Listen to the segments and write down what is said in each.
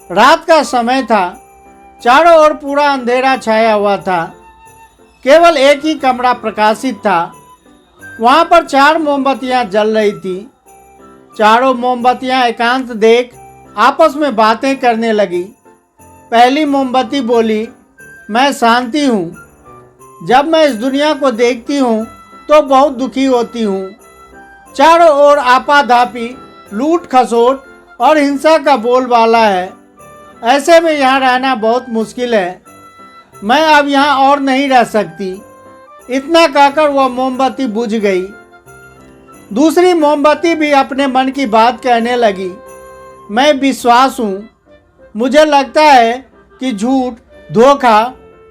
रात का समय था। चारों ओर पूरा अंधेरा छाया हुआ था। केवल एक ही कमरा प्रकाशित था। वहाँ पर 4 मोमबत्तियाँ जल रही थी। चारों मोमबत्तियाँ एकांत देख आपस में बातें करने लगी। पहली मोमबत्ती बोली, मैं शांति हूँ। जब मैं इस दुनिया को देखती हूँ तो बहुत दुखी होती हूँ। चारों ओर आपाधापी, लूट खसोट और हिंसा का बोलबाला है। ऐसे में यहाँ रहना बहुत मुश्किल है। मैं अब यहाँ और नहीं रह सकती। इतना कहकर वह मोमबत्ती बुझ गई। दूसरी मोमबत्ती भी अपने मन की बात कहने लगी। मैं विश्वास हूँ। मुझे लगता है कि झूठ, धोखा,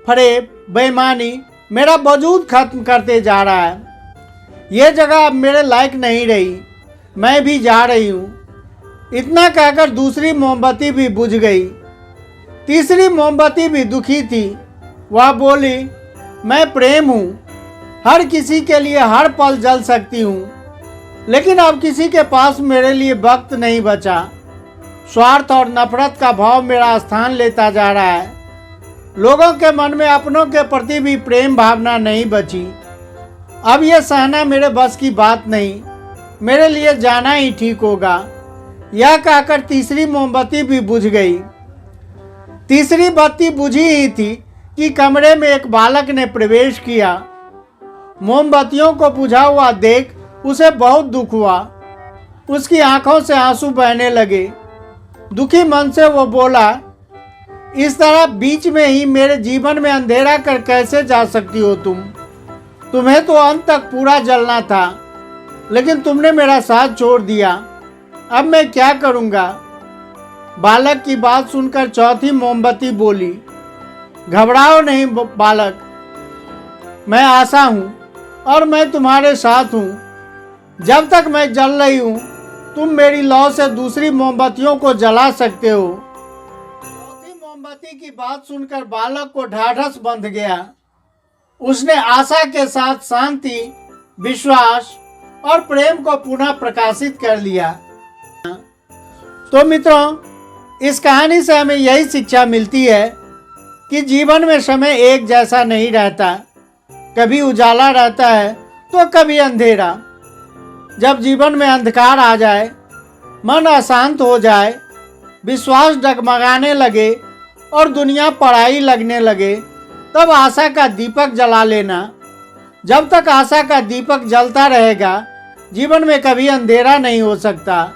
फरेब, बेईमानी मेरा वजूद खत्म करते जा रहा है। ये जगह अब मेरे लायक नहीं रही। मैं भी जा रही हूँ। इतना कहकर दूसरी मोमबत्ती भी बुझ गई। तीसरी मोमबत्ती भी दुखी थी। वह बोली, मैं प्रेम हूँ। हर किसी के लिए हर पल जल सकती हूँ, लेकिन अब किसी के पास मेरे लिए वक्त नहीं बचा। स्वार्थ और नफरत का भाव मेरा स्थान लेता जा रहा है। लोगों के मन में अपनों के प्रति भी प्रेम भावना नहीं बची। अब यह सहना मेरे बस की बात नहीं। मेरे लिए जाना ही ठीक होगा। यह कहकर तीसरी मोमबत्ती भी बुझ गई। तीसरी बत्ती बुझी ही थी कि कमरे में एक बालक ने प्रवेश किया। मोमबत्तियों को बुझा हुआ देख उसे बहुत दुख हुआ। उसकी आंखों से आंसू बहने लगे। दुखी मन से वो बोला, इस तरह बीच में ही मेरे जीवन में अंधेरा कर कैसे जा सकती हो तुम? तुम्हें तो अंत तक पूरा जलना था, लेकिन तुमने मेरा साथ छोड़ दिया। अब मैं क्या करूँगा? बालक की बात सुनकर चौथी मोमबत्ती बोली, घबराओ नहीं बालक, मैं आशा हूँ और मैं तुम्हारे साथ हूँ। जब तक मैं जल रही हूँ, तुम मेरी लौ से दूसरी मोमबत्तियों को जला सकते हो। चौथी मोमबत्ती की बात सुनकर बालक को ढाढ़स बंध गया। उसने आशा के साथ शांति, विश्वास और प्रेम को पुनः प्रकाशित कर लिया। तो मित्रों, इस कहानी से हमें यही शिक्षा मिलती है कि जीवन में समय एक जैसा नहीं रहता। कभी उजाला रहता है तो कभी अंधेरा। जब जीवन में अंधकार आ जाए, मन अशांत हो जाए, विश्वास डगमगाने लगे और दुनिया पराई लगने लगे, तब आशा का दीपक जला लेना। जब तक आशा का दीपक जलता रहेगा, जीवन में कभी अंधेरा नहीं हो सकता।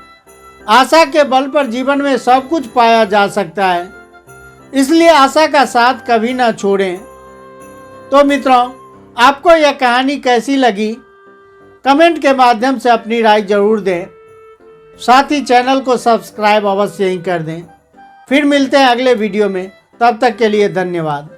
आशा के बल पर जीवन में सब कुछ पाया जा सकता है। इसलिए आशा का साथ कभी ना छोड़ें। तो मित्रों, आपको यह कहानी कैसी लगी? कमेंट के माध्यम से अपनी राय जरूर दें। साथ ही चैनल को सब्सक्राइब अवश्य ही कर दें। फिर मिलते हैं अगले वीडियो में। तब तक के लिए धन्यवाद।